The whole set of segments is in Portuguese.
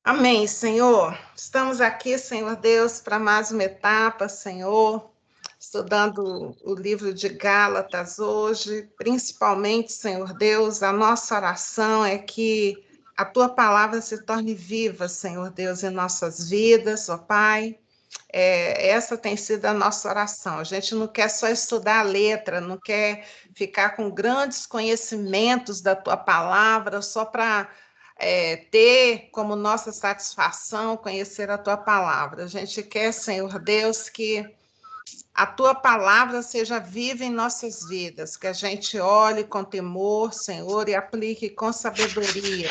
Amém, Senhor. Estamos aqui, Senhor Deus, para mais uma etapa, Senhor, estudando o livro de Gálatas hoje, principalmente, Senhor Deus, a nossa oração é que a tua palavra se torne viva, Senhor Deus, em nossas vidas, ó Pai. Essa tem sido a nossa oração. A gente não quer só estudar a letra, não quer ficar com grandes conhecimentos da tua palavra só para ter como nossa satisfação conhecer a tua palavra. A gente quer, Senhor Deus, que a tua palavra seja viva em nossas vidas, que a gente olhe com temor, Senhor, e aplique com sabedoria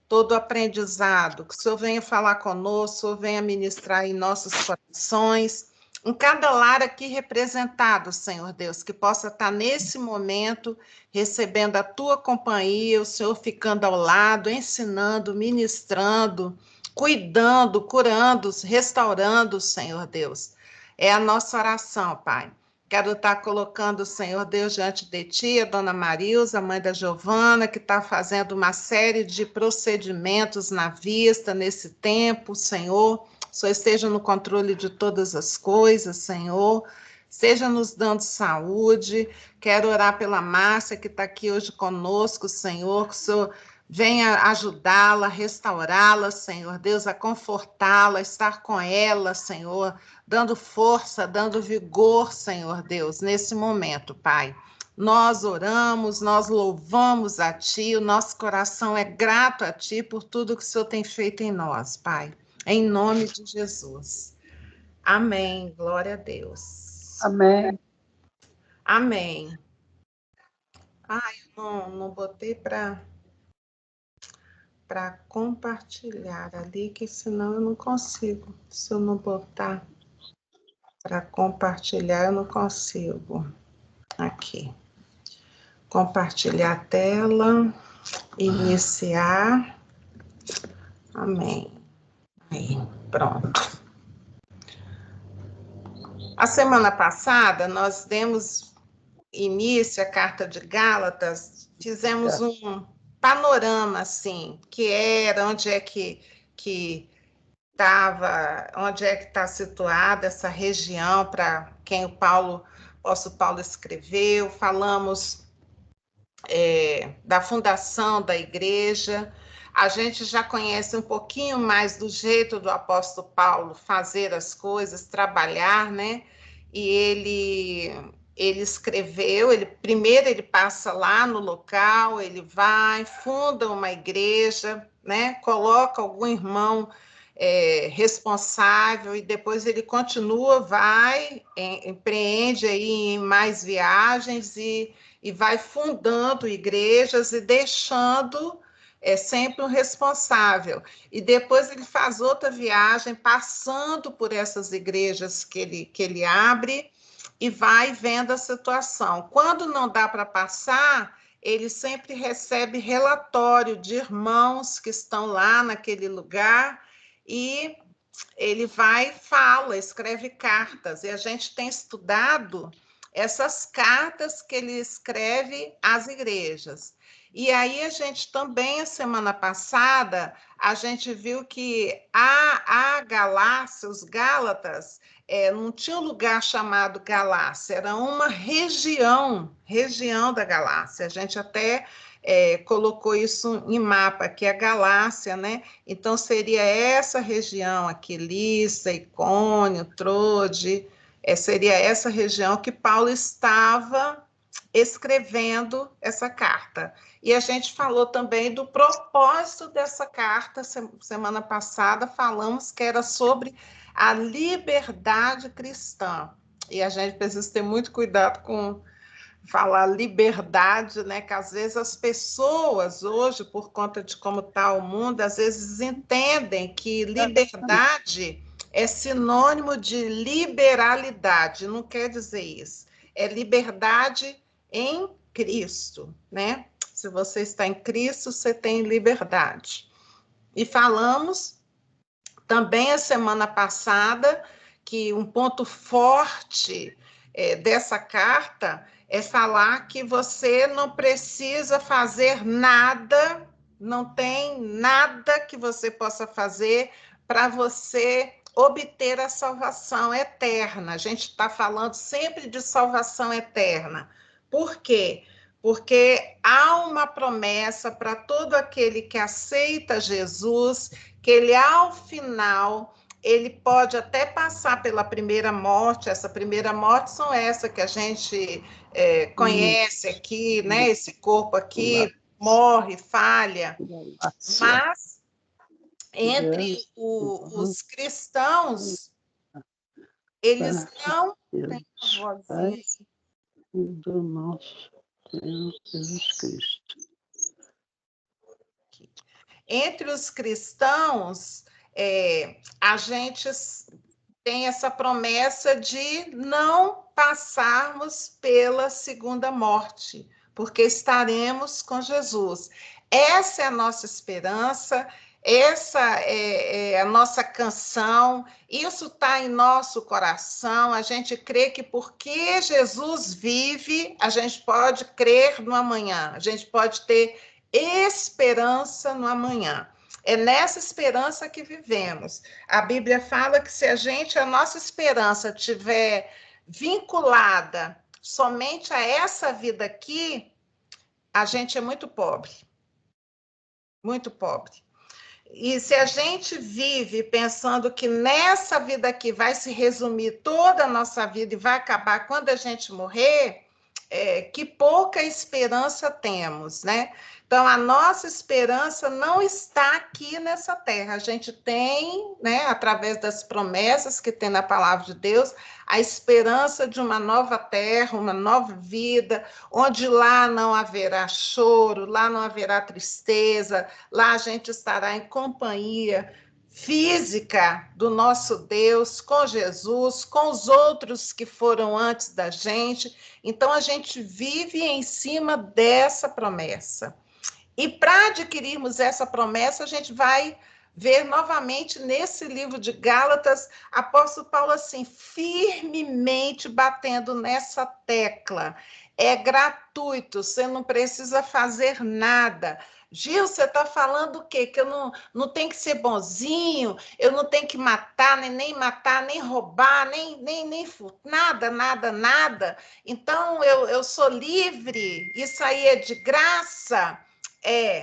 todo o aprendizado, que o Senhor venha falar conosco, o Senhor venha ministrar em nossos corações, em cada lar aqui representado, Senhor Deus, que possa estar nesse momento recebendo a tua companhia, o Senhor ficando ao lado, ensinando, ministrando, cuidando, curando, restaurando, Senhor Deus. É a nossa oração, Pai. Quero estar colocando, Senhor Deus, diante de Ti, a Dona Marilza, a mãe da Giovana, que está fazendo uma série de procedimentos na vista nesse tempo, Senhor. O Senhor esteja no controle de todas as coisas, Senhor. Seja nos dando saúde. Quero orar pela Márcia, que está aqui hoje conosco, Senhor, que o Senhor venha ajudá-la, restaurá-la, Senhor Deus, a confortá-la, estar com ela, Senhor, dando força, dando vigor, Senhor Deus, nesse momento, Pai. Nós oramos, nós louvamos a Ti, o nosso coração é grato a Ti por tudo que o Senhor tem feito em nós, Pai. Em nome de Jesus. Amém. Glória a Deus. Amém. Amém. Ai, não botei para compartilhar ali, que senão eu não consigo. Se eu não botar para compartilhar, eu não consigo. Aqui. Compartilhar a tela, iniciar. Amém. Aí, pronto. A semana passada, nós demos início à Carta de Gálatas, fizemos um panorama, assim, que era, onde é que estava, onde é que está situada essa região para quem o apóstolo Paulo escreveu, falamos da fundação da igreja, a gente já conhece um pouquinho mais do jeito do apóstolo Paulo fazer as coisas, trabalhar, né? E ele escreveu, primeiro ele passa lá no local, ele vai, funda uma igreja, né? Coloca algum irmão responsável e depois ele continua, vai, empreende aí em mais viagens e vai fundando igrejas e deixando sempre um responsável. E depois ele faz outra viagem, passando por essas igrejas que ele abre e vai vendo a situação. Quando não dá para passar, ele sempre recebe relatório de irmãos que estão lá naquele lugar e ele vai, fala, escreve cartas. E a gente tem estudado essas cartas que ele escreve às igrejas. E aí a gente também, a semana passada, a gente viu que a Galácia, os Gálatas, não tinha um lugar chamado Galácia, era uma região da Galácia. A gente até colocou isso em mapa, que é a Galácia, né? Então seria essa região aqui, Lissa, Icônio, Trode, seria essa região que Paulo estava escrevendo essa carta. E a gente falou também do propósito dessa carta, semana passada falamos que era sobre a liberdade cristã. E a gente precisa ter muito cuidado com falar liberdade, né? Que às vezes as pessoas hoje, por conta de como está o mundo, às vezes entendem que liberdade é sinônimo de liberalidade. Não quer dizer isso. É liberdade em Cristo, né? Se você está em Cristo, você tem liberdade. E falamos também a semana passada que um ponto forte dessa carta é falar que você não precisa fazer nada não tem nada que você possa fazer para você obter a salvação eterna. A gente está falando sempre de salvação eterna. Por quê? Porque há uma promessa para todo aquele que aceita Jesus, que ele, ao final, ele pode até passar pela primeira morte. Essa primeira morte são essa que a gente conhece aqui, né? Esse corpo aqui morre, falha, mas entre os cristãos, eles não têm a vozinha do nosso Senhor Jesus Cristo. Entre os cristãos, a gente tem essa promessa de não passarmos pela segunda morte, porque estaremos com Jesus. Essa é a nossa esperança, essa é a nossa canção, isso está em nosso coração. A gente crê que porque Jesus vive, a gente pode crer no amanhã, a gente pode ter esperança no amanhã. É nessa esperança que vivemos. A Bíblia fala que se a nossa esperança estiver vinculada somente a essa vida aqui, a gente é muito pobre. Muito pobre. E se a gente vive pensando que nessa vida aqui vai se resumir toda a nossa vida e vai acabar quando a gente morrer, que pouca esperança temos, né? Então, a nossa esperança não está aqui nessa terra. A gente tem, né, através das promessas que tem na palavra de Deus, a esperança de uma nova terra, uma nova vida, onde lá não haverá choro, lá não haverá tristeza, lá a gente estará em companhia física do nosso Deus, com Jesus, com os outros que foram antes da gente. Então, a gente vive em cima dessa promessa. E para adquirirmos essa promessa, a gente vai ver novamente nesse livro de Gálatas, apóstolo Paulo assim, firmemente batendo nessa tecla. É gratuito, você não precisa fazer nada. Gil, você está falando o quê? Que eu não tenho que ser bonzinho, eu não tenho que matar, nem matar, nem roubar, nem nada, nada, nada. Então, eu sou livre, isso aí é de graça.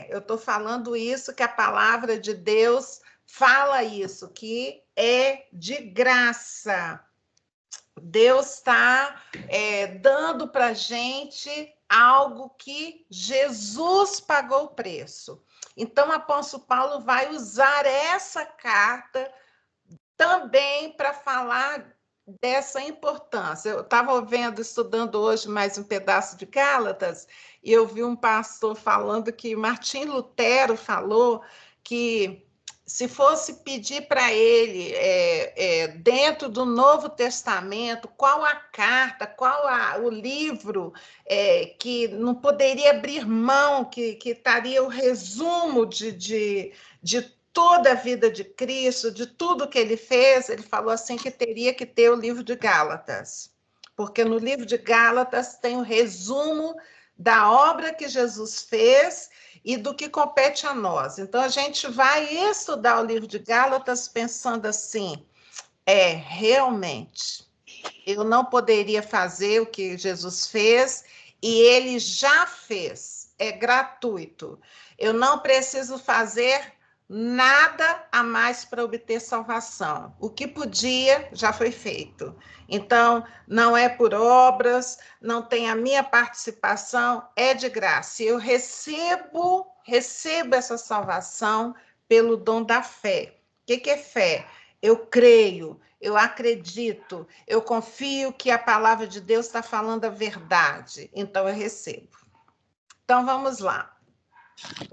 Eu estou falando isso, que a palavra de Deus fala isso, que é de graça. Deus está dando para a gente algo que Jesus pagou o preço. Então, o apóstolo Paulo vai usar essa carta também para falar dessa importância. Eu estava estudando hoje mais um pedaço de Gálatas, e eu vi um pastor falando que Martim Lutero falou que se fosse pedir para ele, dentro do Novo Testamento, qual a carta, qual o livro que não poderia abrir mão, que estaria o resumo de toda a vida de Cristo, de tudo que ele fez, ele falou assim que teria que ter o livro de Gálatas, porque no livro de Gálatas tem o resumo da obra que Jesus fez e do que compete a nós. Então, a gente vai estudar o livro de Gálatas pensando assim, realmente, eu não poderia fazer o que Jesus fez e ele já fez, é gratuito. Eu não preciso fazer nada a mais para obter salvação. O que podia já foi feito. Então, não é por obras, não tem a minha participação, é de graça. Eu recebo essa salvação pelo dom da fé. O que é fé? Eu creio, eu acredito, eu confio que a palavra de Deus está falando a verdade, então eu recebo. Então, vamos lá.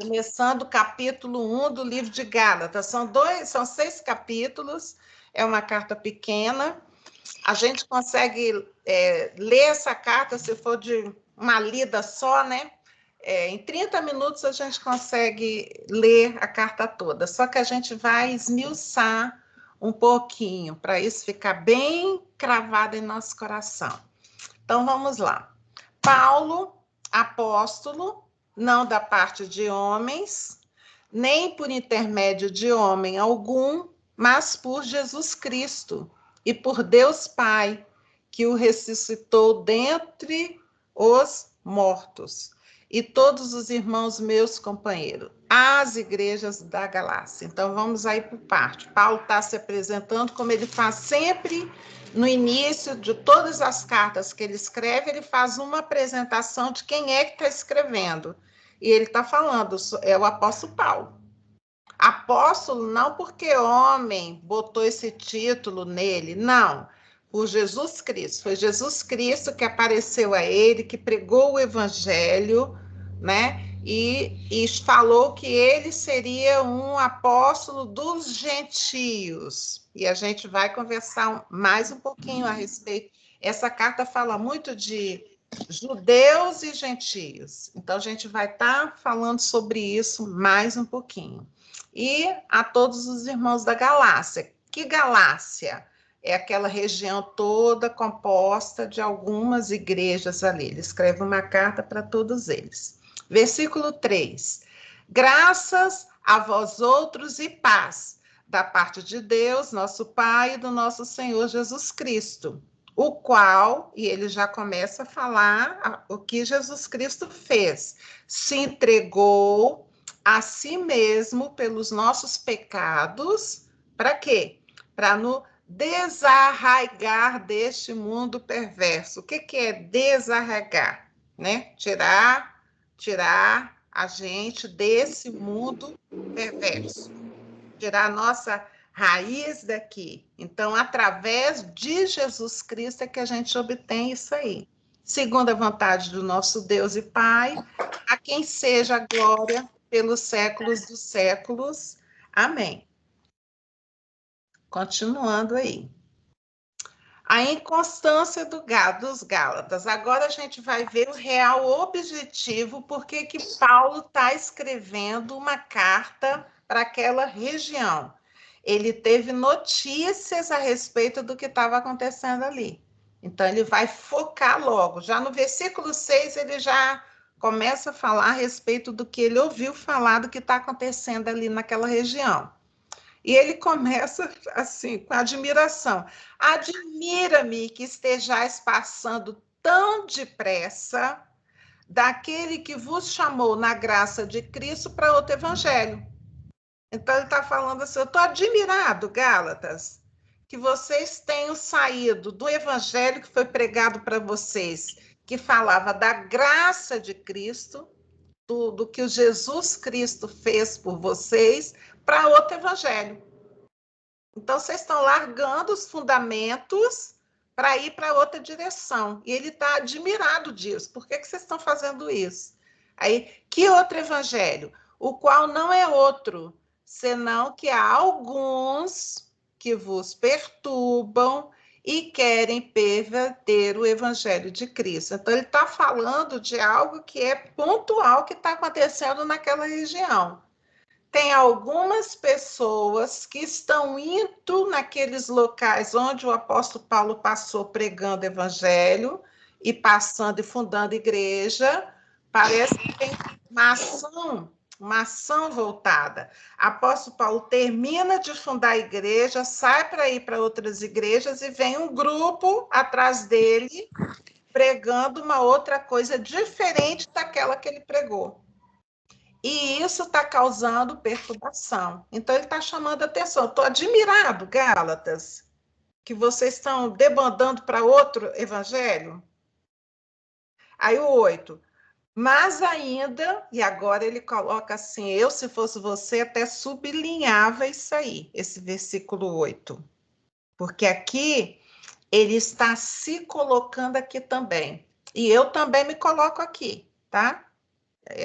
Começando o capítulo 1 do livro de Gálatas. São 6 capítulos, é uma carta pequena. A gente consegue ler essa carta, se for de uma lida só, né? Em 30 minutos a gente consegue ler a carta toda, só que a gente vai esmiuçar um pouquinho, para isso ficar bem cravado em nosso coração. Então, vamos lá. Paulo, apóstolo, não da parte de homens, nem por intermédio de homem algum, mas por Jesus Cristo e por Deus Pai, que o ressuscitou dentre os mortos. E todos os irmãos meus companheiros, as igrejas da Galácia. Então, vamos aí por parte. Paulo está se apresentando, como ele faz sempre no início de todas as cartas que ele escreve, ele faz uma apresentação de quem é que está escrevendo. E ele está falando, é o apóstolo Paulo. Apóstolo não porque homem botou esse título nele, não. Por Jesus Cristo. Foi Jesus Cristo que apareceu a ele, que pregou o evangelho, né? E falou que ele seria um apóstolo dos gentios. E a gente vai conversar mais um pouquinho a respeito. Essa carta fala muito de judeus e gentios. Então, a gente vai estar falando sobre isso mais um pouquinho. E a todos os irmãos da Galácia. Que Galácia? É aquela região toda composta de algumas igrejas ali. Ele escreve uma carta para todos eles. Versículo 3. Graças a vós outros e paz, da parte de Deus, nosso Pai, e do nosso Senhor Jesus Cristo, o qual, e ele já começa a falar o que Jesus Cristo fez, se entregou a si mesmo pelos nossos pecados, para quê? Para nos desarraigar deste mundo perverso. O que é desarraigar? Né? Tirar a gente desse mundo perverso. Tirar a nossa raiz daqui. Então, através de Jesus Cristo é que a gente obtém isso aí. Segundo a vontade do nosso Deus e Pai, a quem seja a glória pelos séculos dos séculos. Amém. Continuando aí. A inconstância dos Gálatas. Agora a gente vai ver o real objetivo, porque que Paulo está escrevendo uma carta para aquela região. Ele teve notícias a respeito do que estava acontecendo ali. Então, ele vai focar logo. Já no versículo 6, ele já começa a falar a respeito do que ele ouviu falar do que está acontecendo ali naquela região. E ele começa assim, com admiração. Admira-me que estejais passando tão depressa daquele que vos chamou na graça de Cristo para outro evangelho. Então, ele está falando assim, eu estou admirado, Gálatas, que vocês tenham saído do evangelho que foi pregado para vocês, que falava da graça de Cristo, do que o Jesus Cristo fez por vocês, para outro evangelho. Então, vocês estão largando os fundamentos para ir para outra direção. E ele está admirado disso. Por que vocês estão fazendo isso? Aí, que outro evangelho? O qual não é outro, senão que há alguns que vos perturbam e querem perverter o evangelho de Cristo. Então, ele está falando de algo que é pontual que está acontecendo naquela região. Tem algumas pessoas que estão indo naqueles locais onde o apóstolo Paulo passou pregando o evangelho e passando e fundando igreja. Parece que tem uma ação voltada. Apóstolo Paulo termina de fundar a igreja, sai para ir para outras igrejas e vem um grupo atrás dele pregando uma outra coisa diferente daquela que ele pregou. E isso está causando perturbação. Então, ele está chamando a atenção. Estou admirado, Gálatas, que vocês estão debandando para outro evangelho. Aí o 8. Mas ainda, e agora ele coloca assim, eu, se fosse você, até sublinhava isso aí, esse versículo 8. Porque aqui, ele está se colocando aqui também. E eu também me coloco aqui, tá?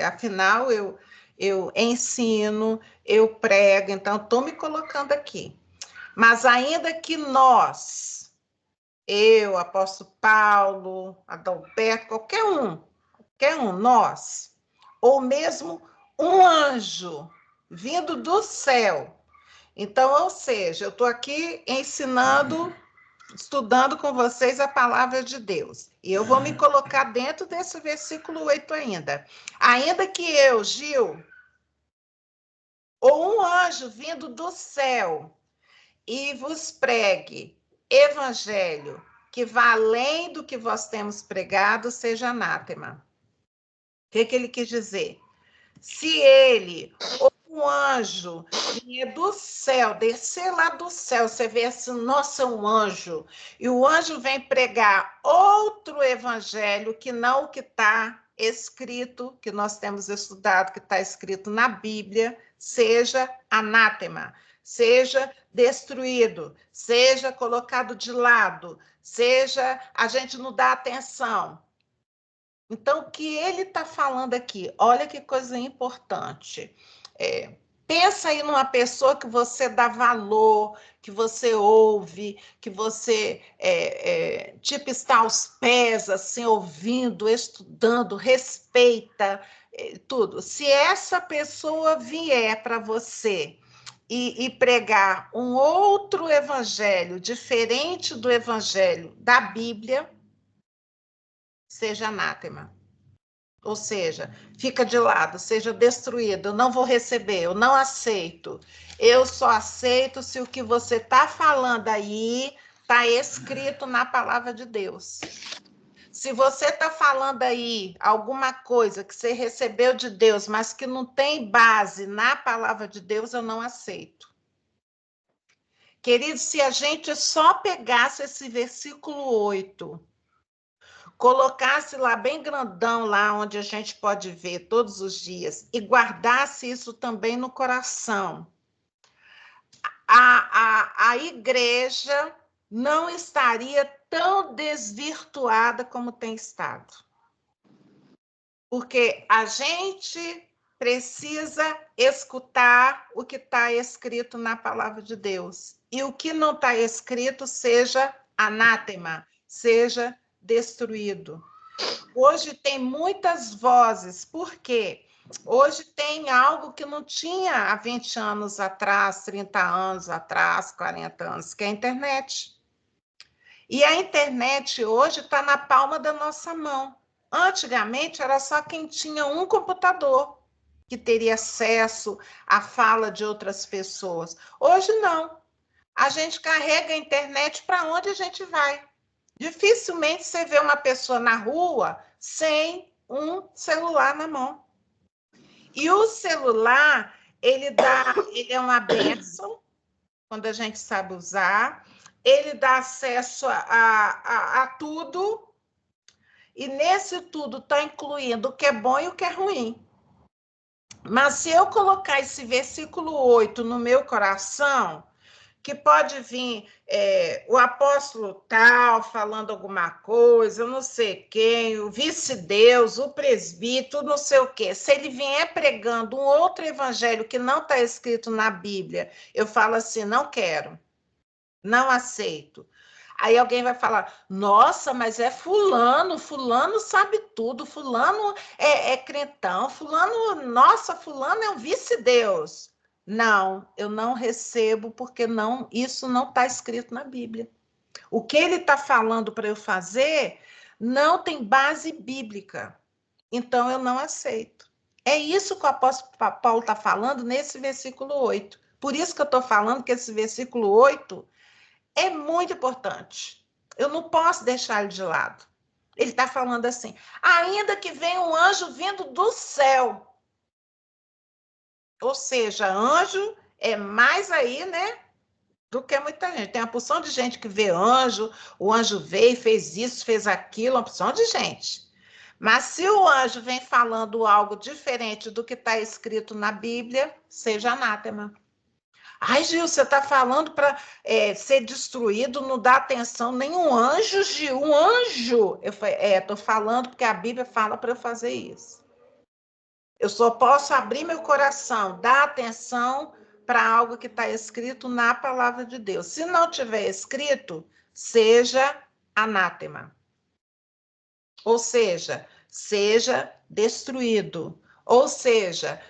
Afinal, eu ensino, eu prego, então estou me colocando aqui. Mas ainda que nós, eu, apóstolo Paulo, Adalberto, qualquer um, nós, ou mesmo um anjo vindo do céu. Então, ou seja, eu estou aqui ensinando, estudando com vocês a palavra de Deus. E eu vou me colocar dentro desse versículo 8 ainda. Ainda que eu, Gil, ou um anjo vindo do céu e vos pregue evangelho que vá além do que vós temos pregado, seja anátema. O que ele quis dizer? Se ele, ou um anjo, vier do céu, descer lá do céu, você vê assim, nossa, um anjo, e o anjo vem pregar outro evangelho que não o que está escrito, que nós temos estudado, que está escrito na Bíblia, seja anátema, seja destruído, seja colocado de lado, seja a gente não dá atenção. Então, o que ele está falando aqui? Olha que coisa importante. Pensa aí numa pessoa que você dá valor, que você ouve, que você tipo está aos pés, assim, ouvindo, estudando, respeita, tudo. Se essa pessoa vier para você e pregar um outro evangelho diferente do evangelho da Bíblia, seja anátema. Ou seja, fica de lado, seja destruído, eu não vou receber, eu não aceito. Eu só aceito se o que você está falando aí está escrito na palavra de Deus. Se você está falando aí alguma coisa que você recebeu de Deus, mas que não tem base na palavra de Deus, eu não aceito. Querido, se a gente só pegasse esse versículo 8, colocasse lá bem grandão, lá onde a gente pode ver todos os dias, e guardasse isso também no coração, a igreja não estaria tão desvirtuada como tem estado. Porque a gente precisa escutar o que está escrito na palavra de Deus. E o que não está escrito seja anátema, seja destruído. Hoje tem muitas vozes, por quê? Hoje tem algo que não tinha há 20 anos atrás, 30 anos atrás, 40 anos, que é a internet. E a internet hoje está na palma da nossa mão. Antigamente era só quem tinha um computador que teria acesso à fala de outras pessoas. Hoje não. A gente carrega a internet para onde a gente vai. Dificilmente você vê uma pessoa na rua sem um celular na mão. E o celular, ele é uma bênção, quando a gente sabe usar, ele dá acesso a tudo, e nesse tudo está incluindo o que é bom e o que é ruim. Mas se eu colocar esse versículo 8 no meu coração, que pode vir o apóstolo tal falando alguma coisa, eu não sei quem, o vice-deus, o presbítero, não sei o quê. Se ele vier pregando um outro evangelho que não está escrito na Bíblia, eu falo assim, não quero, não aceito. Aí alguém vai falar, nossa, mas é fulano, fulano sabe tudo, fulano é crentão, fulano, nossa, fulano é um vice-deus. Não, eu não recebo porque não, isso não está escrito na Bíblia. O que ele está falando para eu fazer não tem base bíblica. Então eu não aceito. É isso que o apóstolo Paulo está falando nesse versículo 8. Por isso que eu estou falando que esse versículo 8 é muito importante. Eu não posso deixar ele de lado. Ele está falando assim, ainda que venha um anjo vindo do céu. Ou seja, anjo é mais aí, né, do que muita gente. Tem uma porção de gente que vê anjo, o anjo veio, fez isso, fez aquilo, uma porção de gente. Mas se o anjo vem falando algo diferente do que está escrito na Bíblia, seja anátema. Ai, Gil, você está falando para ser destruído, não dá atenção nenhum anjo, Gil, um anjo. Eu falei, estou falando porque a Bíblia fala para eu fazer isso. Eu só posso abrir meu coração, dar atenção para algo que está escrito na palavra de Deus. Se não tiver escrito, seja anátema. Ou seja destruído. Ou seja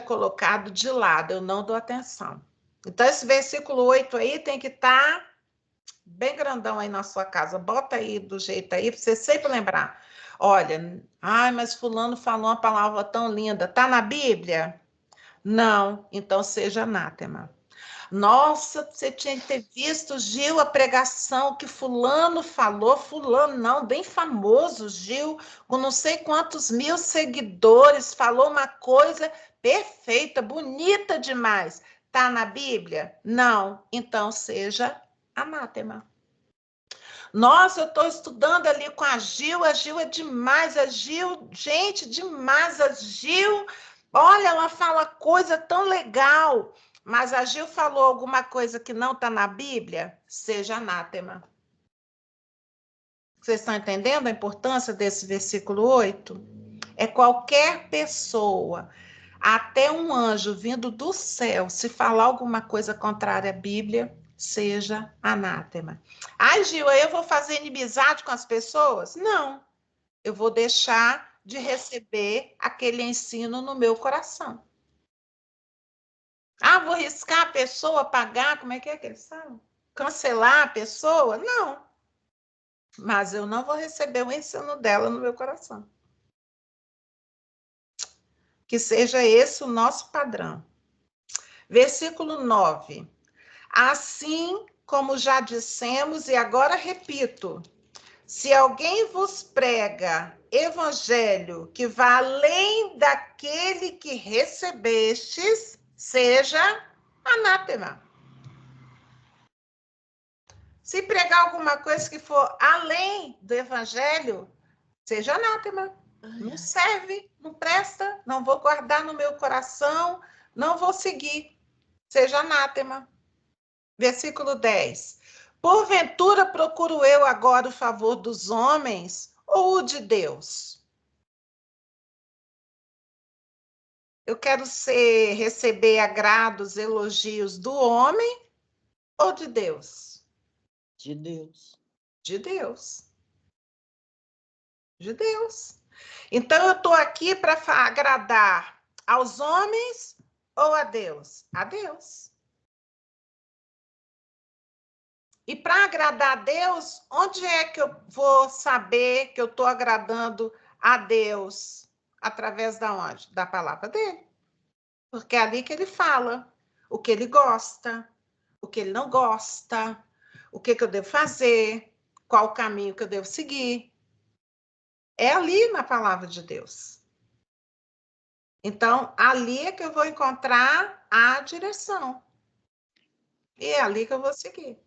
colocado de lado. Eu não dou atenção. Então, esse versículo 8 aí tem que estar bem grandão aí na sua casa. Bota aí do jeito aí, para você sempre lembrar. Olha, ai, mas fulano falou uma palavra tão linda. Tá na Bíblia? Não, então seja anátema. Nossa, você tinha que ter visto, Gil, a pregação que fulano falou, fulano não, bem famoso, Gil, com não sei quantos mil seguidores, falou uma coisa perfeita, bonita demais. Está na Bíblia? Não, então seja anátema. Nossa, eu estou estudando ali com a Gil é demais, a Gil, gente, demais, a Gil, olha, ela fala coisa tão legal, mas a Gil falou alguma coisa que não está na Bíblia, seja anátema. Vocês estão entendendo a importância desse versículo 8? É qualquer pessoa, até um anjo vindo do céu, se falar alguma coisa contrária à Bíblia, seja anátema. Ai, Gil, aí eu vou fazer inimizade com as pessoas? Não. Eu vou deixar de receber aquele ensino no meu coração. Ah, vou riscar a pessoa, pagar, como é que eles falam? Cancelar a pessoa? Não. Mas eu não vou receber o ensino dela no meu coração. Que seja esse o nosso padrão. Versículo 9. Assim como já dissemos, e agora repito, se alguém vos prega evangelho que vá além daquele que recebestes, seja anátema. Se pregar alguma coisa que for além do evangelho, seja anátema. Não serve, não presta, não vou guardar no meu coração, não vou seguir. Seja anátema. Versículo 10. Porventura procuro eu agora o favor dos homens ou o de Deus? Eu quero receber agrados, elogios do homem ou de Deus? De Deus. De Deus. De Deus. Então, eu estou aqui para agradar aos homens ou a Deus? A Deus. E para agradar a Deus, onde é que eu vou saber que eu estou agradando a Deus? Através da onde? Da palavra dele. Porque é ali que ele fala o que ele gosta, o que ele não gosta, o que eu devo fazer, qual o caminho que eu devo seguir. É ali na palavra de Deus. Então, ali é que eu vou encontrar a direção. E é ali que eu vou seguir.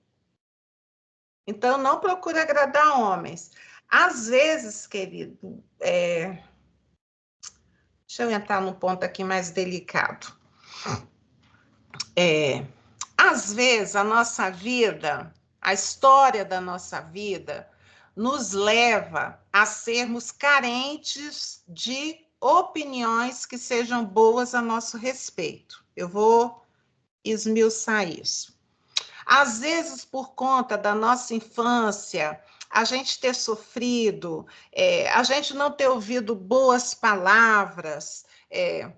Então, não procure agradar homens. Às vezes, querido, deixa eu entrar num ponto aqui mais delicado. Às vezes, a nossa vida, a história da nossa vida, nos leva a sermos carentes de opiniões que sejam boas a nosso respeito. Eu vou esmiuçar isso. Às vezes, por conta da nossa infância, a gente ter sofrido, a gente não ter ouvido boas palavras,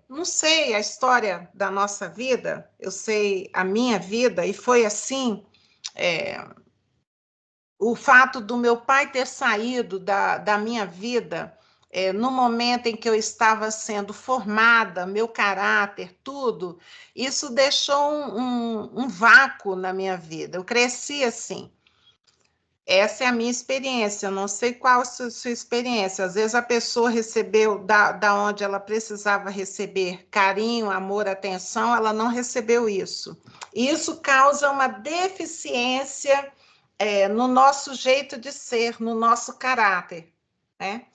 não sei a história da nossa vida, eu sei a minha vida, e foi assim, o fato do meu pai ter saído da minha vida, no momento em que eu estava sendo formada, meu caráter, tudo, isso deixou um vácuo na minha vida. Eu cresci assim. Essa é a minha experiência, eu não sei qual a sua experiência. Às vezes a pessoa recebeu da onde ela precisava receber carinho, amor, atenção, ela não recebeu isso. Isso causa uma deficiência no nosso jeito de ser, no nosso caráter, né?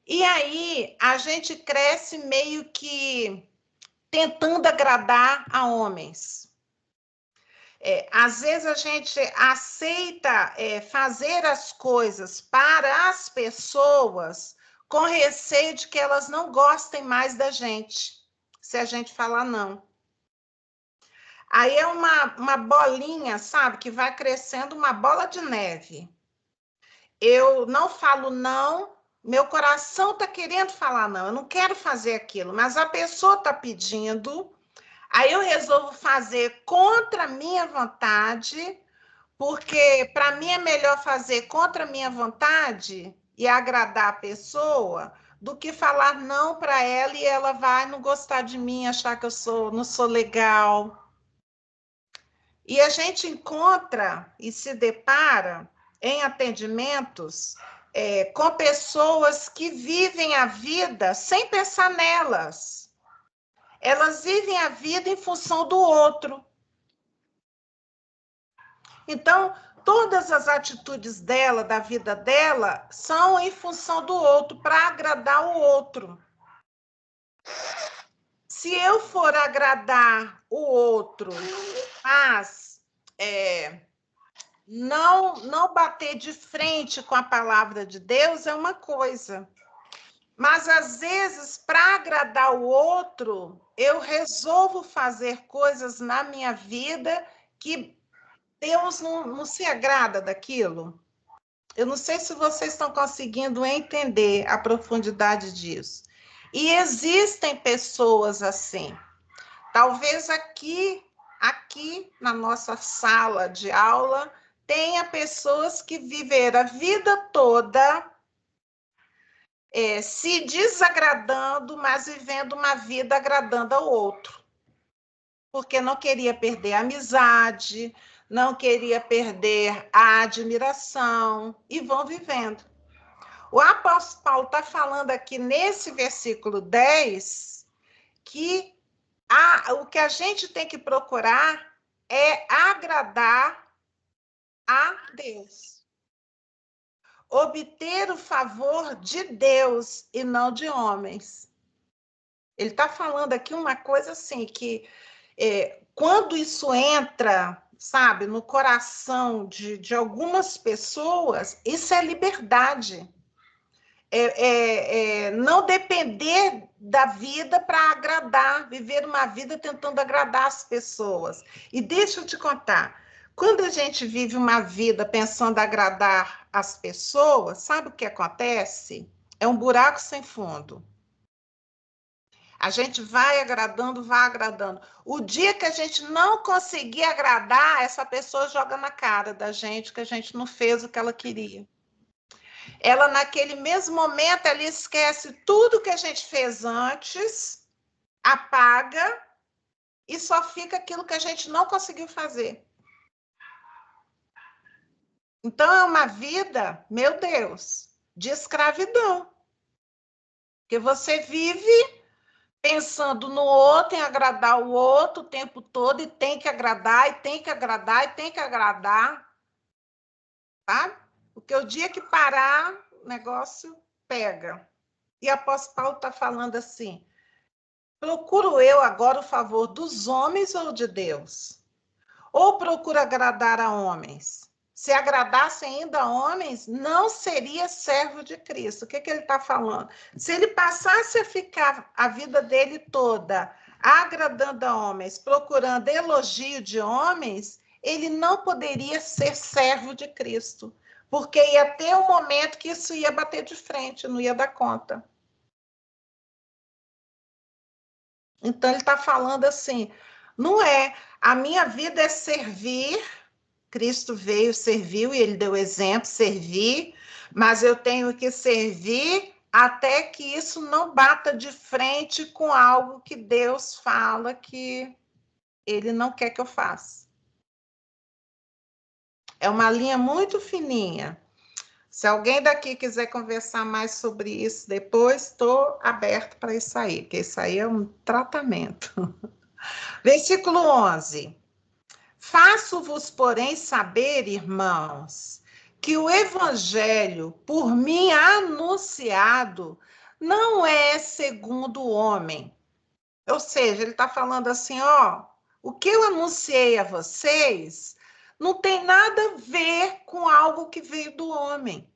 E aí a gente cresce meio que tentando agradar a homens. Às vezes a gente aceita fazer as coisas para as pessoas com receio de que elas não gostem mais da gente, se a gente falar não. Aí é uma bolinha, sabe, que vai crescendo, uma bola de neve. Eu não falo não, meu coração está querendo falar não, eu não quero fazer aquilo, mas a pessoa está pedindo. Aí eu resolvo fazer contra a minha vontade, porque para mim é melhor fazer contra a minha vontade e agradar a pessoa do que falar não para ela e ela vai não gostar de mim, achar que não sou legal. E a gente encontra e se depara em atendimentos com pessoas que vivem a vida sem pensar nelas. Elas vivem a vida em função do outro. Então, todas as atitudes dela, da vida dela, são em função do outro, para agradar o outro. Se eu for agradar o outro, mas não bater de frente com a palavra de Deus, é uma coisa. Mas, às vezes, para agradar o outro, eu resolvo fazer coisas na minha vida que Deus não se agrada daquilo. Eu não sei se vocês estão conseguindo entender a profundidade disso. E existem pessoas assim. Talvez aqui na nossa sala de aula, tenha pessoas que viveram a vida toda se desagradando, mas vivendo uma vida agradando ao outro. Porque não queria perder a amizade, não queria perder a admiração, e vão vivendo. O apóstolo Paulo está falando aqui nesse versículo 10 que o que a gente tem que procurar é agradar a Deus. Obter o favor de Deus e não de homens. Ele está falando aqui uma coisa assim, que quando isso entra, sabe, no coração de algumas pessoas, isso é liberdade. Não depender da vida para agradar, viver uma vida tentando agradar as pessoas. E deixa eu te contar, quando a gente vive uma vida pensando agradar as pessoas, sabe o que acontece? É um buraco sem fundo. A gente vai agradando, vai agradando. O dia que a gente não conseguir agradar, essa pessoa joga na cara da gente que a gente não fez o que ela queria. Ela, naquele mesmo momento, ela esquece tudo que a gente fez antes, apaga, e só fica aquilo que a gente não conseguiu fazer. Então, é uma vida, meu Deus, de escravidão. Porque você vive pensando no outro, em agradar o outro o tempo todo, e tem que agradar, e tem que agradar, e tem que agradar. Tá? Porque o dia que parar, o negócio pega. E o apóstolo Paulo está falando assim: procuro eu agora o favor dos homens ou de Deus? Ou procuro agradar a homens? Se agradasse ainda a homens, não seria servo de Cristo. O que ele está falando? Se ele passasse a ficar a vida dele toda agradando a homens, procurando elogio de homens, ele não poderia ser servo de Cristo, porque ia ter um momento que isso ia bater de frente, não ia dar conta. Então, ele está falando assim, não é, a minha vida é servir, Cristo veio, serviu, e ele deu exemplo, servir, mas eu tenho que servir até que isso não bata de frente com algo que Deus fala que ele não quer que eu faça. É uma linha muito fininha. Se alguém daqui quiser conversar mais sobre isso depois, estou aberto para isso aí, porque isso aí é um tratamento. Versículo 11. Faço-vos, porém, saber, irmãos, que o evangelho por mim anunciado não é segundo o homem. Ou seja, ele está falando assim, o que eu anunciei a vocês não tem nada a ver com algo que veio do homem.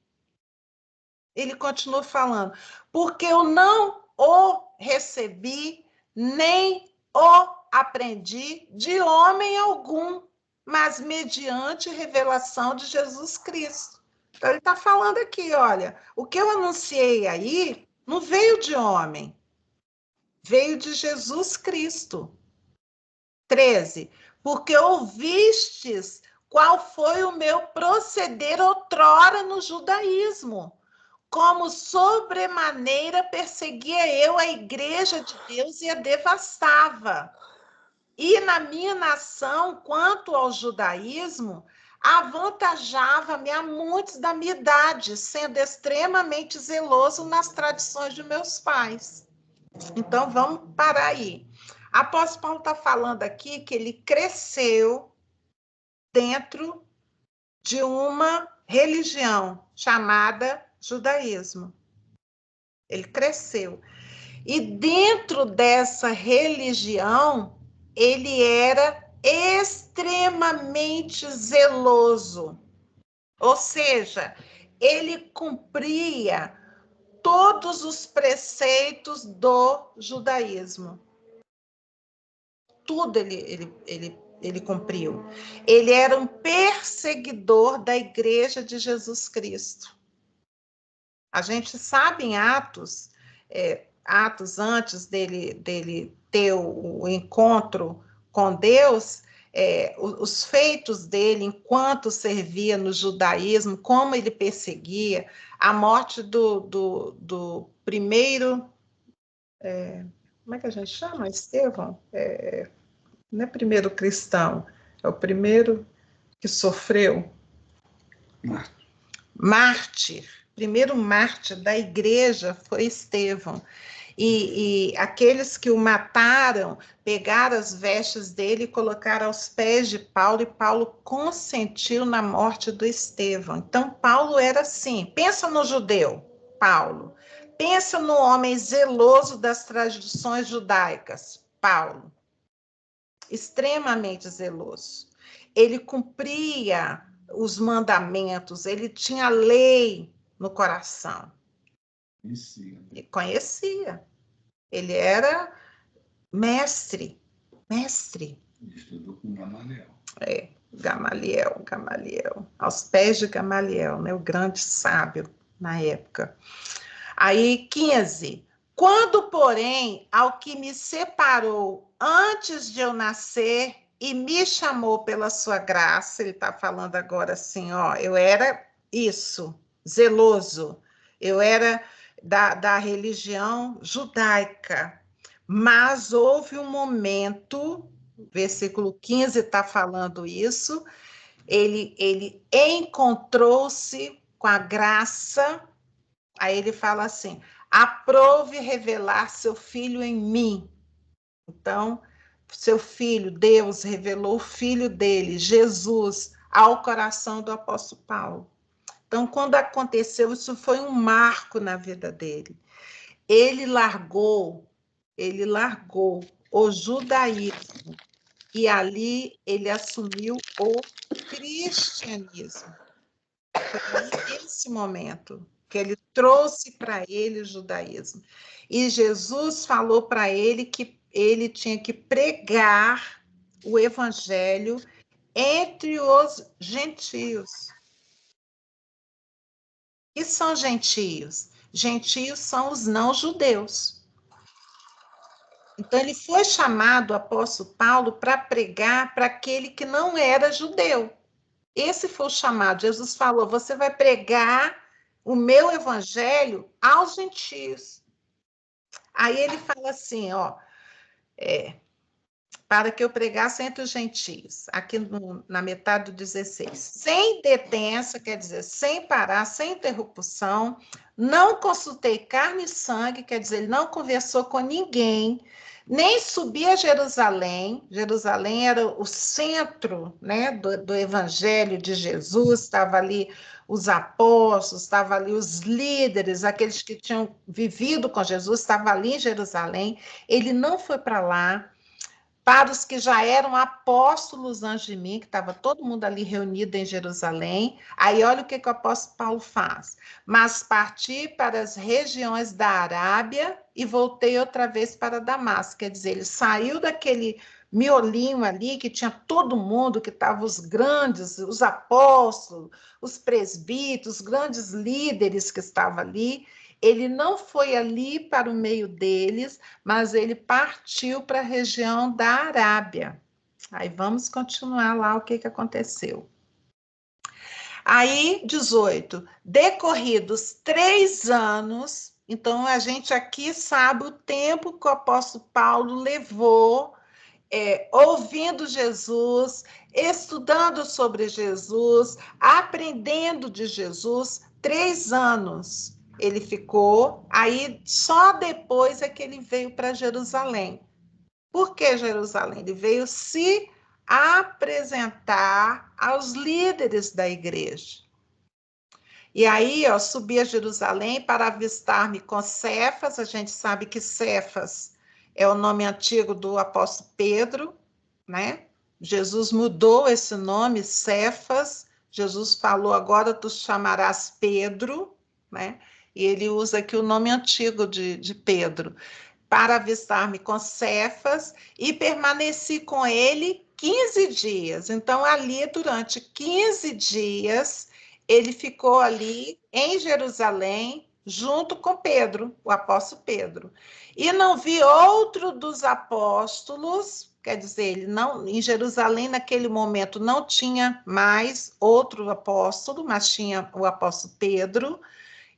Ele continua falando, porque eu não o recebi, nem o aprendi de homem algum, mas mediante revelação de Jesus Cristo. Então, ele está falando aqui, olha, o que eu anunciei aí não veio de homem, veio de Jesus Cristo. 13. Porque ouvistes qual foi o meu proceder outrora no judaísmo, como sobremaneira perseguia eu a igreja de Deus e a devastava. E na minha nação, quanto ao judaísmo, avantajava-me a muitos da minha idade, sendo extremamente zeloso nas tradições de meus pais. Então, vamos parar aí. Apóstolo Paulo está falando aqui que ele cresceu dentro de uma religião chamada judaísmo. Ele cresceu. E dentro dessa religião, ele era extremamente zeloso. Ou seja, ele cumpria todos os preceitos do judaísmo. Tudo ele cumpriu. Ele era um perseguidor da Igreja de Jesus Cristo. A gente sabe em Atos, antes dele ter o encontro com Deus, os feitos dele enquanto servia no judaísmo, como ele perseguia, a morte do primeiro... como é que a gente chama, Estevão? Não é primeiro cristão, é o primeiro que sofreu. Mártir. Primeiro mártir da igreja foi Estevão. E aqueles que o mataram pegaram as vestes dele e colocaram aos pés de Paulo, e Paulo consentiu na morte do Estevão. Então, Paulo era assim. Pensa no judeu, Paulo. Pensa no homem zeloso das tradições judaicas, Paulo. Extremamente zeloso. Ele cumpria os mandamentos, ele tinha a lei no coração. Conhecia. Ele era mestre. Estudou com Gamaliel. Gamaliel. Aos pés de Gamaliel, né, o grande sábio na época. Aí, 15. Quando, porém, ao que me separou antes de eu nascer e me chamou pela sua graça, ele está falando agora assim, ó, eu era isso, zeloso, eu era da religião judaica, mas houve um momento, versículo 15 está falando isso, ele encontrou-se com a graça. Aí ele fala assim, aprove revelar seu filho em mim. Então, seu filho, Deus revelou o filho dele, Jesus, ao coração do apóstolo Paulo. Então, quando aconteceu, isso foi um marco na vida dele. Ele largou o judaísmo e ali ele assumiu o cristianismo. Foi nesse momento que ele trouxe para ele o judaísmo. E Jesus falou para ele que ele tinha que pregar o evangelho entre os gentios. E são gentios? Gentios são os não-judeus. Então, ele foi chamado, o apóstolo Paulo, para pregar para aquele que não era judeu. Esse foi o chamado. Jesus falou, você vai pregar o meu evangelho aos gentios. Aí ele fala assim, ó, para que eu pregasse entre os gentios, aqui na metade do 16. Sem detença, quer dizer, sem parar, sem interrupção, não consultei carne e sangue, quer dizer, ele não conversou com ninguém, nem subi a Jerusalém. Jerusalém era o centro, né, do evangelho de Jesus, estava ali os apóstolos, estavam ali os líderes, aqueles que tinham vivido com Jesus, estavam ali em Jerusalém. Ele não foi para lá. Para os que já eram apóstolos antes de mim, que estava todo mundo ali reunido em Jerusalém, aí olha o que o apóstolo Paulo faz. Mas parti para as regiões da Arábia e voltei outra vez para Damasco. Quer dizer, ele saiu daquele miolinho ali, que tinha todo mundo, que estavam os grandes, os apóstolos, os presbíteros, os grandes líderes que estavam ali. Ele não foi ali para o meio deles, mas ele partiu para a região da Arábia. Aí vamos continuar lá o que aconteceu. Aí, 18, decorridos 3 anos, então a gente aqui sabe o tempo que o apóstolo Paulo levou ouvindo Jesus, estudando sobre Jesus, aprendendo de Jesus, 3 anos ele ficou, aí só depois é que ele veio para Jerusalém. Por que Jerusalém? Ele veio se apresentar aos líderes da igreja. E aí, subi a Jerusalém para avistar-me com Cefas. A gente sabe que Cefas é o nome antigo do apóstolo Pedro, né? Jesus mudou esse nome, Cefas. Jesus falou, agora tu chamarás Pedro, né? E ele usa aqui o nome antigo de Pedro. Para avistar-me com Cefas, e permaneci com ele 15 dias. Então, ali, durante 15 dias, ele ficou ali em Jerusalém, junto com Pedro, o apóstolo Pedro. E não vi outro dos apóstolos, quer dizer, ele não, em Jerusalém, naquele momento, não tinha mais outro apóstolo, mas tinha o apóstolo Pedro,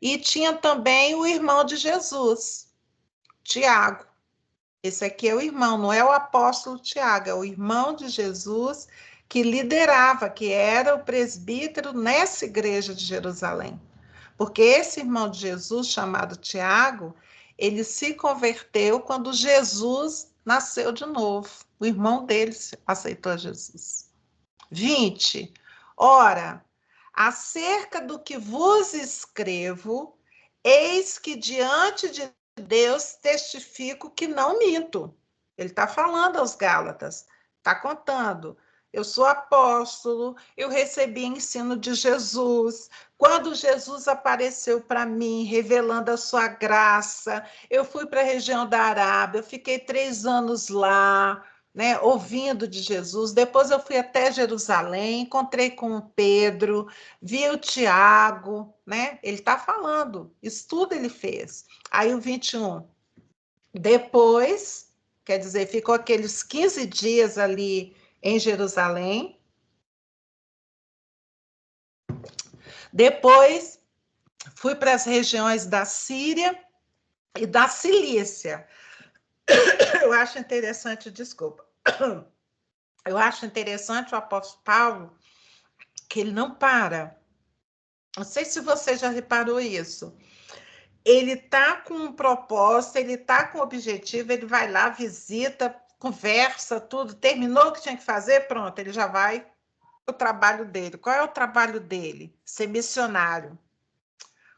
e tinha também o irmão de Jesus, Tiago. Esse aqui é o irmão, não é o apóstolo Tiago, é o irmão de Jesus que liderava, que era o presbítero nessa igreja de Jerusalém. Porque esse irmão de Jesus, chamado Tiago, ele se converteu quando Jesus nasceu de novo. O irmão dele aceitou Jesus. 20. Ora, acerca do que vos escrevo, eis que diante de Deus testifico que não minto. Ele está falando aos Gálatas, está contando. Eu sou apóstolo, eu recebi ensino de Jesus. Quando Jesus apareceu para mim, revelando a sua graça, eu fui para a região da Arábia, eu fiquei 3 anos lá, né, ouvindo de Jesus. Depois eu fui até Jerusalém, encontrei com o Pedro, vi o Tiago, né? Ele está falando, isso tudo ele fez. Aí o 21. Depois, quer dizer, ficou aqueles 15 dias ali em Jerusalém. Depois, fui para as regiões da Síria e da Cilícia. Eu acho interessante, desculpa. Eu acho interessante o apóstolo Paulo, que ele não para. Não sei se você já reparou isso. Ele está com um propósito, ele está com um objetivo, ele vai lá, visita, conversa, tudo, terminou o que tinha que fazer, pronto, ele já vai para o trabalho dele. Qual é o trabalho dele? Ser missionário.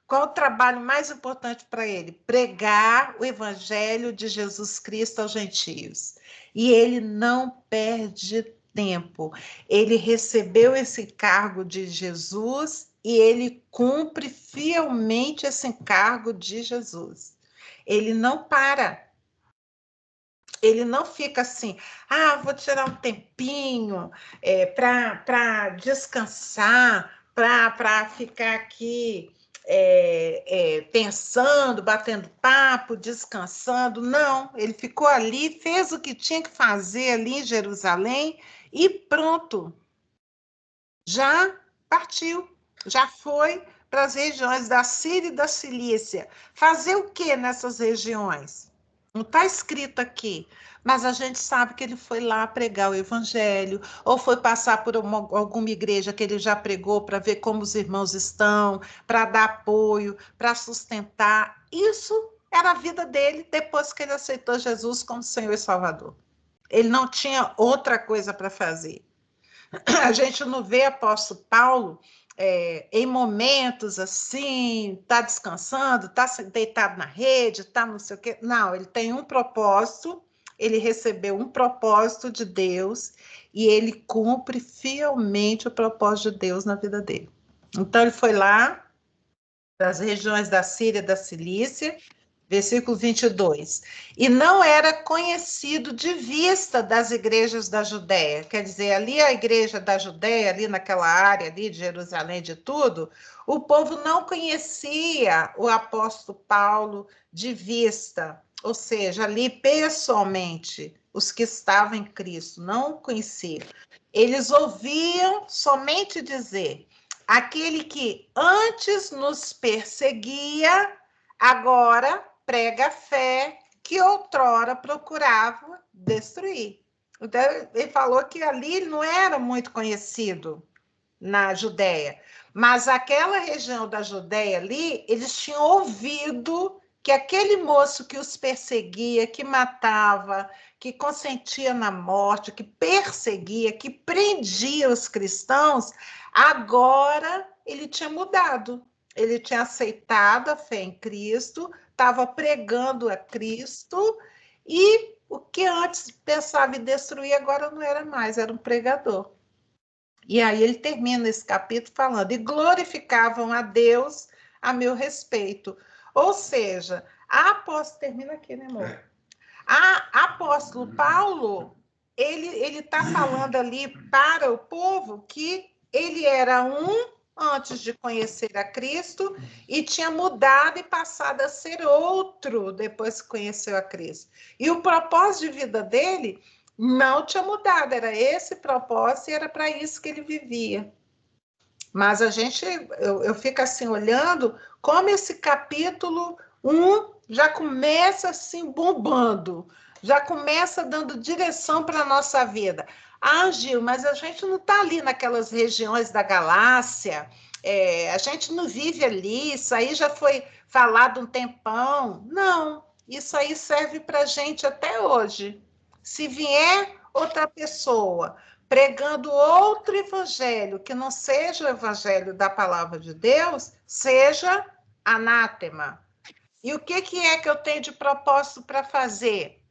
Qual é o trabalho mais importante para ele? Pregar o evangelho de Jesus Cristo aos gentios. E ele não perde tempo. Ele recebeu esse cargo de Jesus e ele cumpre fielmente esse encargo de Jesus. Ele não para. Ele não fica assim, vou tirar um tempinho para descansar, para ficar aqui pensando, batendo papo, descansando. Não, ele ficou ali, fez o que tinha que fazer ali em Jerusalém e pronto. Já partiu, já foi para as regiões da Síria e da Cilícia. Fazer o que nessas regiões? Não está escrito aqui, mas a gente sabe que ele foi lá pregar o evangelho, ou foi passar por alguma igreja que ele já pregou para ver como os irmãos estão, para dar apoio, para sustentar. Isso era a vida dele depois que ele aceitou Jesus como Senhor e Salvador. Ele não tinha outra coisa para fazer. A gente não vê apóstolo Paulo em momentos assim, está descansando, está deitado na rede, está não sei o quê. Não, ele tem um propósito, ele recebeu um propósito de Deus e ele cumpre fielmente o propósito de Deus na vida dele. Então, ele foi lá para as regiões da Síria e da Cilícia, versículo 22. E não era conhecido de vista das igrejas da Judéia. Quer dizer, ali a igreja da Judéia, ali naquela área ali de Jerusalém, de tudo, o povo não conhecia o apóstolo Paulo de vista. Ou seja, ali pessoalmente, os que estavam em Cristo não conheciam. Eles ouviam somente dizer: Aquele que antes nos perseguia, agora prega a fé que outrora procurava destruir. Então, ele falou que ali ele não era muito conhecido na Judéia, mas aquela região da Judéia ali, eles tinham ouvido que aquele moço que os perseguia, que matava, que consentia na morte, que perseguia, que prendia os cristãos, agora ele tinha mudado. Ele tinha aceitado a fé em Cristo, estava pregando a Cristo, e o que antes pensava em destruir, agora não era mais, era um pregador. E aí ele termina esse capítulo falando, e glorificavam a Deus a meu respeito. Ou seja, termina aqui, né, amor? Apóstolo Paulo, ele está falando ali para o povo que ele era um antes de conhecer a Cristo e tinha mudado e passado a ser outro depois que conheceu a Cristo. E o propósito de vida dele não tinha mudado, era esse propósito e era para isso que ele vivia. Mas eu fico assim olhando como esse capítulo 1 já começa assim bombando, já começa dando direção para a nossa vida. Ah, Gil, mas a gente não está ali naquelas regiões da galáxia, a gente não vive ali, isso aí já foi falado um tempão. Não, isso aí serve para a gente até hoje. Se vier outra pessoa pregando outro evangelho, que não seja o evangelho da palavra de Deus, seja anátema. E o que é que eu tenho de propósito para fazer?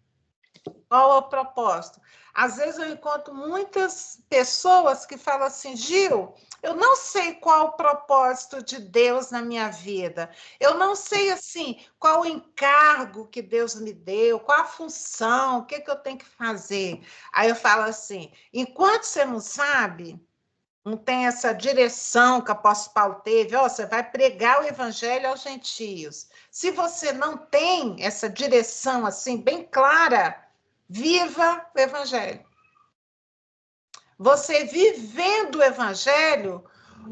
Qual é o propósito? Às vezes eu encontro muitas pessoas que falam assim, Gil, eu não sei qual o propósito de Deus na minha vida. Eu não sei, assim, qual o encargo que Deus me deu, qual a função, o que eu tenho que fazer. Aí eu falo assim, enquanto você não sabe, não tem essa direção que o apóstolo Paulo teve, você vai pregar o evangelho aos gentios. Se você não tem essa direção, assim, bem clara, viva o evangelho. Você vivendo o evangelho,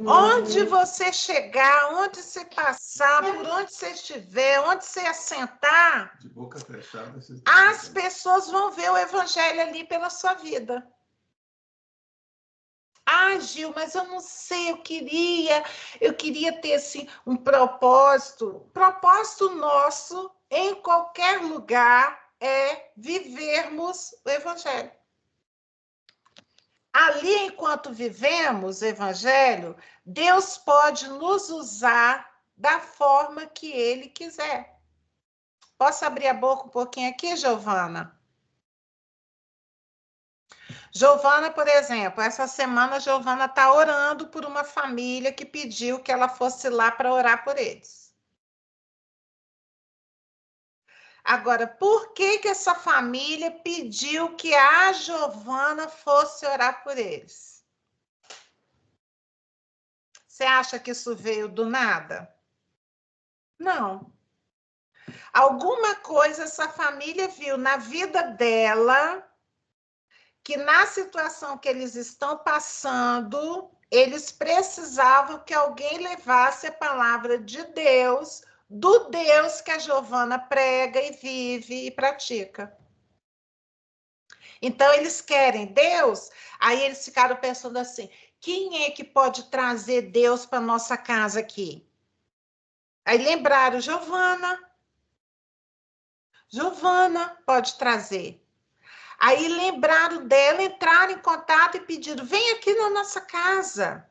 onde você chegar, onde você passar, por onde você estiver, onde você assentar, de boca fechada, as pessoas vão ver o evangelho ali pela sua vida. Ah, Gil, mas eu não sei, eu queria ter assim, um propósito. Propósito nosso, em qualquer lugar, é vivermos o evangelho. Ali, enquanto vivemos o evangelho, Deus pode nos usar da forma que Ele quiser. Posso abrir a boca um pouquinho aqui, Giovana? Giovana, por exemplo, essa semana a Giovana está orando por uma família que pediu que ela fosse lá para orar por eles. Agora, por que essa família pediu que a Giovana fosse orar por eles? Você acha que isso veio do nada? Não. Alguma coisa essa família viu na vida dela, que na situação que eles estão passando, eles precisavam que alguém levasse a palavra de Deus, do Deus que a Giovana prega e vive e pratica. Então, eles querem Deus, aí eles ficaram pensando assim, quem é que pode trazer Deus para nossa casa aqui? Aí lembraram, Giovana pode trazer. Aí lembraram dela, entraram em contato e pediram, vem aqui na nossa casa,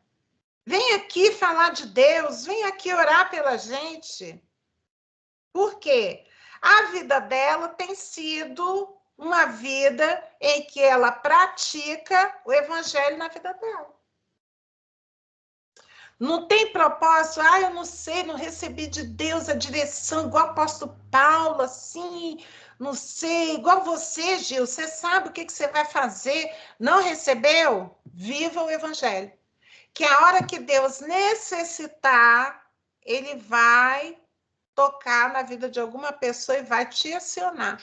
vem aqui falar de Deus, vem aqui orar pela gente. Por quê? A vida dela tem sido uma vida em que ela pratica o evangelho na vida dela. Não tem propósito, eu não sei, não recebi de Deus a direção, igual o apóstolo Paulo, assim, não sei, igual você, Gil, você sabe o que você vai fazer, não recebeu? Viva o evangelho. Que a hora que Deus necessitar, ele vai tocar na vida de alguma pessoa e vai te acionar.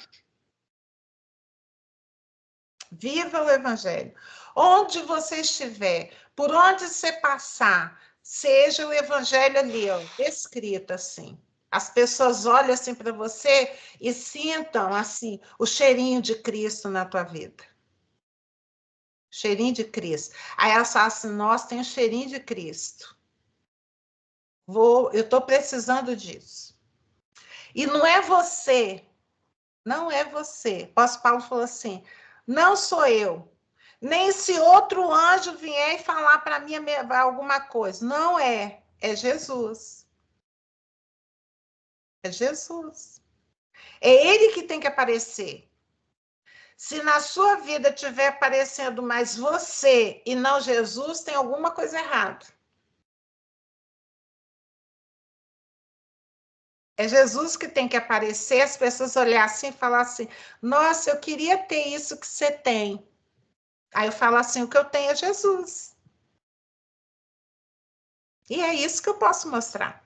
Viva o evangelho. Onde você estiver, por onde você passar, seja o evangelho ali, ó, escrito assim. As pessoas olham assim para você e sintam assim o cheirinho de Cristo na tua vida. Cheirinho de Cristo. Aí elas falam assim, nossa, tem um cheirinho de Cristo. Eu estou precisando disso. E não é você, não é você. O apóstolo Paulo falou assim, não sou eu, nem se outro anjo vier e falar para mim alguma coisa. Não é, é Jesus. É Jesus. É ele que tem que aparecer. Se na sua vida estiver aparecendo mais você e não Jesus, tem alguma coisa errada. É Jesus que tem que aparecer, as pessoas olhar assim e falar assim, nossa, eu queria ter isso que você tem. Aí eu falo assim, o que eu tenho é Jesus. E é isso que eu posso mostrar.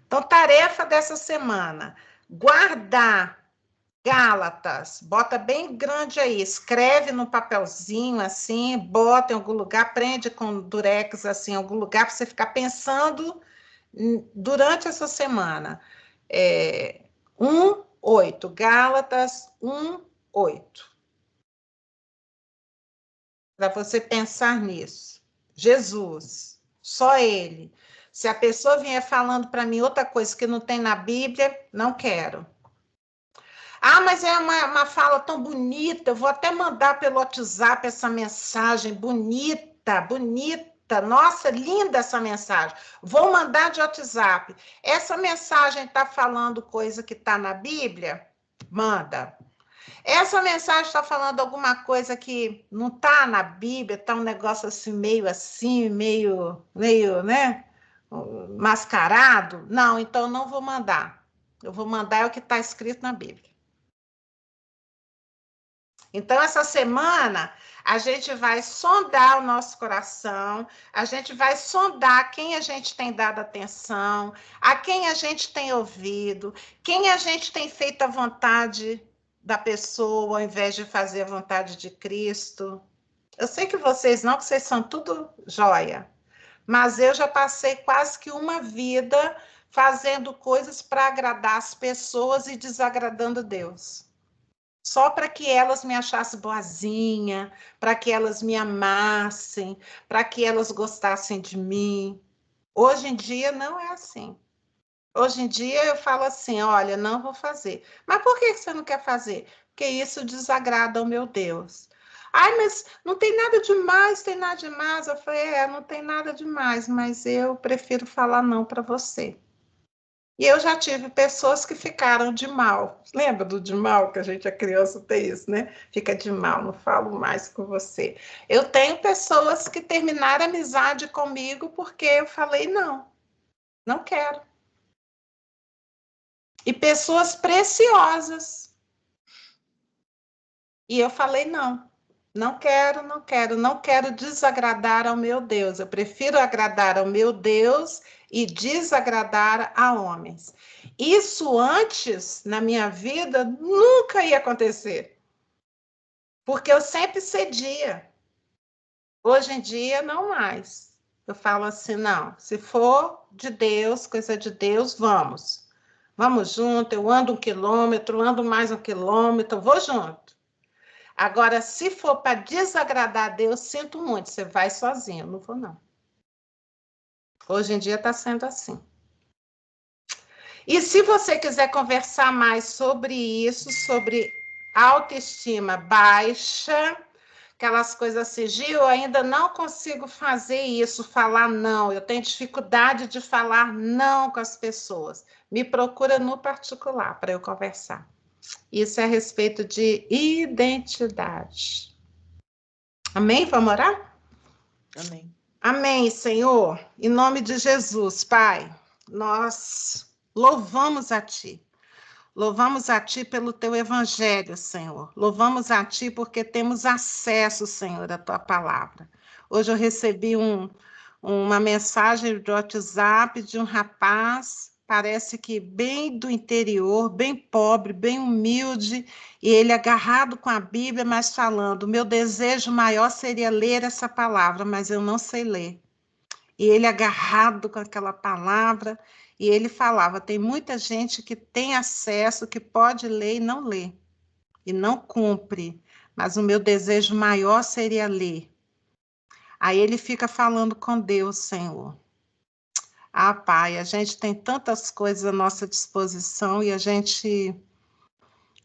Então, tarefa dessa semana, guardar Gálatas, bota bem grande aí, escreve no papelzinho assim, bota em algum lugar, prende com durex assim, em algum lugar, para você ficar pensando durante essa semana. 1:8, Gálatas 1:8. Para você pensar nisso. Jesus, só ele. Se a pessoa vier falando para mim outra coisa que não tem na Bíblia, não quero. Ah, mas é uma fala tão bonita, eu vou até mandar pelo WhatsApp essa mensagem bonita, bonita. Nossa, linda essa mensagem. Vou mandar de WhatsApp. Essa mensagem está falando coisa que está na Bíblia? Manda. Essa mensagem está falando alguma coisa que não está na Bíblia, está um negócio assim, meio, né? Mascarado? Não, então não vou mandar. Eu vou mandar o que está escrito na Bíblia. Então, essa semana, a gente vai sondar o nosso coração, a gente vai sondar quem a gente tem dado atenção, a quem a gente tem ouvido, quem a gente tem feito a vontade da pessoa, ao invés de fazer a vontade de Cristo. Eu sei que vocês não, que vocês são tudo jóia, mas eu já passei quase que uma vida fazendo coisas para agradar as pessoas e desagradando Deus. Só para que elas me achassem boazinha, para que elas me amassem, para que elas gostassem de mim. Hoje em dia não é assim. Hoje em dia eu falo assim, olha, não vou fazer. Mas por que você não quer fazer? Porque isso desagrada ao meu Deus. Ai, mas não tem nada demais, tem nada demais. Eu falei, não tem nada demais, mas eu prefiro falar não para você. E eu já tive pessoas que ficaram de mal. Lembra do de mal, que a gente é criança, tem isso, né? Fica de mal, não falo mais com você. Eu tenho pessoas que terminaram a amizade comigo porque eu falei não, não quero. E pessoas preciosas. E eu falei não, não quero, não quero, não quero desagradar ao meu Deus. Eu prefiro agradar ao meu Deus e desagradar a homens. Isso antes, na minha vida, nunca ia acontecer. Porque eu sempre cedia. Hoje em dia, não mais. Eu falo assim, não, se for de Deus, coisa de Deus, vamos. Vamos junto, eu ando 1 quilômetro, ando mais 1 quilômetro, vou junto. Agora, se for para desagradar a Deus, sinto muito, você vai sozinho, não vou não. Hoje em dia está sendo assim. E se você quiser conversar mais sobre isso, sobre autoestima baixa, aquelas coisas assim, Gil, eu ainda não consigo fazer isso, falar não, eu tenho dificuldade de falar não com as pessoas. Me procura no particular para eu conversar. Isso é a respeito de identidade. Amém? Vamos orar? Amém. Amém, Senhor. Em nome de Jesus, Pai, nós louvamos a Ti. Louvamos a Ti pelo Teu Evangelho, Senhor. Louvamos a Ti porque temos acesso, Senhor, à Tua Palavra. Hoje eu recebi uma mensagem do WhatsApp de um rapaz, parece que bem do interior, bem pobre, bem humilde, e ele agarrado com a Bíblia, mas falando, meu desejo maior seria ler essa palavra, mas eu não sei ler. e ele agarrado com aquela palavra, e ele falava, tem muita gente que tem acesso, que pode ler e não lê, e não cumpre, mas o meu desejo maior seria ler. Aí ele fica falando com Deus, Senhor. Ah, Pai, a gente tem tantas coisas à nossa disposição e a gente,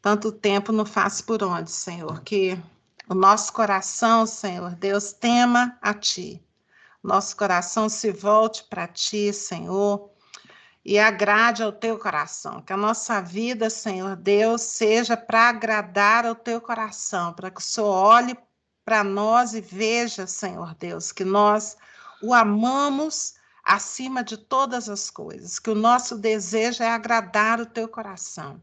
tanto tempo, não faz por onde, Senhor, que o nosso coração, Senhor, Deus, tema a Ti. Nosso coração se volte para Ti, Senhor, e agrade ao Teu coração. Que a nossa vida, Senhor Deus, seja para agradar ao Teu coração, para que o Senhor olhe para nós e veja, Senhor Deus, que nós o amamos acima de todas as coisas, que o nosso desejo é agradar o Teu coração.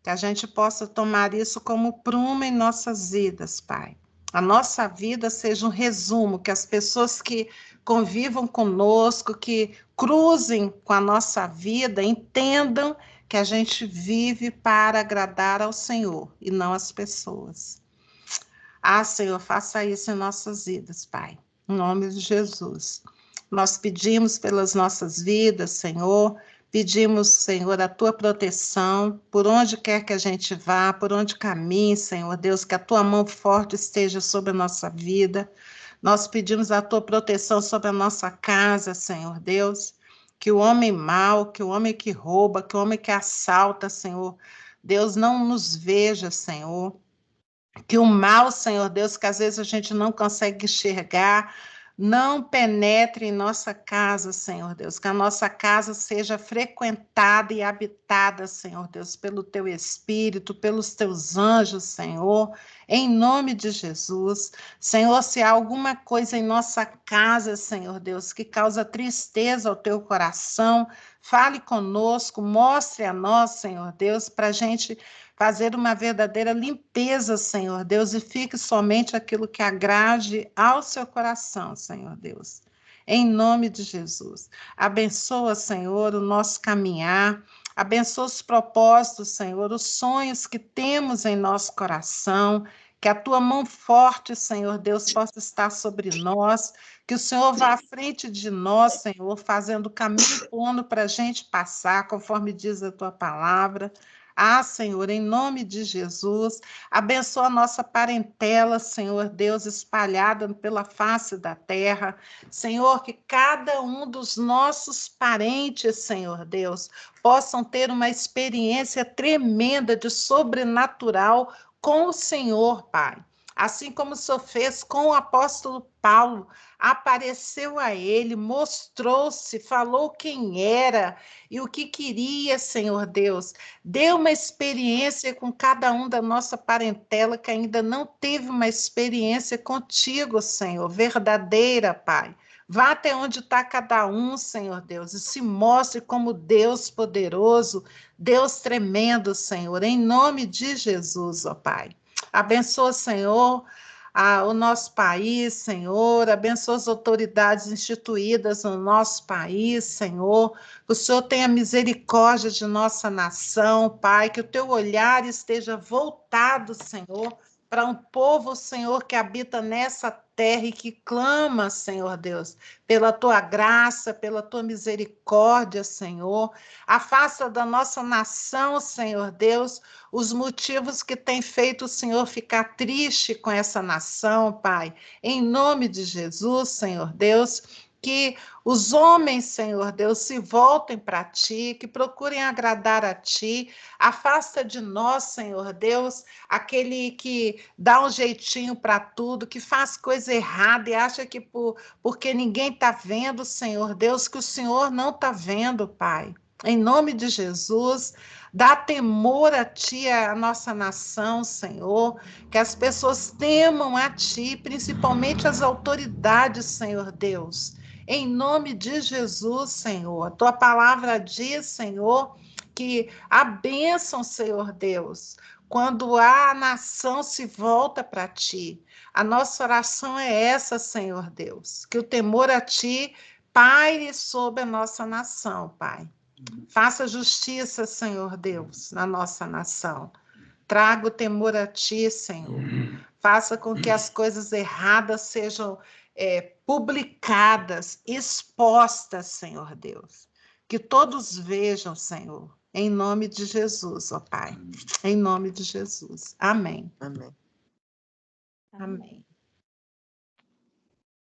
Que a gente possa tomar isso como prumo em nossas vidas, Pai. A nossa vida seja um resumo, que as pessoas que convivam conosco, que cruzem com a nossa vida, entendam que a gente vive para agradar ao Senhor e não às pessoas. Ah, Senhor, faça isso em nossas vidas, Pai. Em nome de Jesus. Nós pedimos pelas nossas vidas, Senhor. Pedimos, Senhor, a tua proteção, por onde quer que a gente vá, por onde caminhe, Senhor Deus, que a tua mão forte esteja sobre a nossa vida. Nós pedimos a tua proteção sobre a nossa casa, Senhor Deus, que o homem mau, que o homem que rouba, que o homem que assalta, Senhor, Deus, não nos veja, Senhor. Que o mal, Senhor Deus, que às vezes a gente não consegue enxergar, não penetre em nossa casa, Senhor Deus, que a nossa casa seja frequentada e habitada, Senhor Deus, pelo Teu Espírito, pelos Teus anjos, Senhor, em nome de Jesus. Senhor, se há alguma coisa em nossa casa, Senhor Deus, que causa tristeza ao Teu coração, fale conosco, mostre a nós, Senhor Deus, para a gente fazer uma verdadeira limpeza, Senhor Deus, e fique somente aquilo que agrade ao seu coração, Senhor Deus. Em nome de Jesus. Abençoa, Senhor, o nosso caminhar, abençoa os propósitos, Senhor, os sonhos que temos em nosso coração, que a tua mão forte, Senhor Deus, possa estar sobre nós, que o Senhor vá à frente de nós, Senhor, fazendo o caminho plano para a gente passar, conforme diz a tua palavra. Ah, Senhor, em nome de Jesus, abençoa a nossa parentela, Senhor Deus, espalhada pela face da terra. Senhor, que cada um dos nossos parentes, Senhor Deus, possam ter uma experiência tremenda de sobrenatural com o Senhor, Pai. Assim como o Senhor fez com o apóstolo Paulo, apareceu a ele, mostrou-se, falou quem era e o que queria, Senhor Deus. Dê uma experiência com cada um da nossa parentela que ainda não teve uma experiência contigo, Senhor, verdadeira, Pai. Vá até onde está cada um, Senhor Deus, e se mostre como Deus poderoso, Deus tremendo, Senhor, em nome de Jesus, ó Pai. Abençoa, Senhor, o nosso país, Senhor, abençoa as autoridades instituídas no nosso país, Senhor, que o Senhor tenha misericórdia de nossa nação, Pai, que o teu olhar esteja voltado, Senhor, para um povo, Senhor, que habita nessa terra e que clama, Senhor Deus, pela tua graça, pela tua misericórdia, Senhor. Afasta da nossa nação, Senhor Deus, os motivos que têm feito o Senhor ficar triste com essa nação, Pai. Em nome de Jesus, Senhor Deus, que os homens, Senhor Deus, se voltem para Ti, que procurem agradar a Ti. Afasta de nós, Senhor Deus, aquele que dá um jeitinho para tudo, que faz coisa errada e acha que porque ninguém está vendo, Senhor Deus, que o Senhor não está vendo, Pai. Em nome de Jesus, dá temor a Ti, a nossa nação, Senhor, que as pessoas temam a Ti, principalmente as autoridades, Senhor Deus. Em nome de Jesus, Senhor, a Tua palavra diz, Senhor, que a bênção, Senhor Deus, quando a nação se volta para Ti. A nossa oração é essa, Senhor Deus, que o temor a Ti paire sobre a nossa nação, Pai. Faça justiça, Senhor Deus, na nossa nação. Traga o temor a Ti, Senhor. Faça com que as coisas erradas sejam publicadas, expostas, Senhor Deus. Que todos vejam, Senhor, em nome de Jesus, ó Pai. Em nome de Jesus. Amém. Amém. Amém.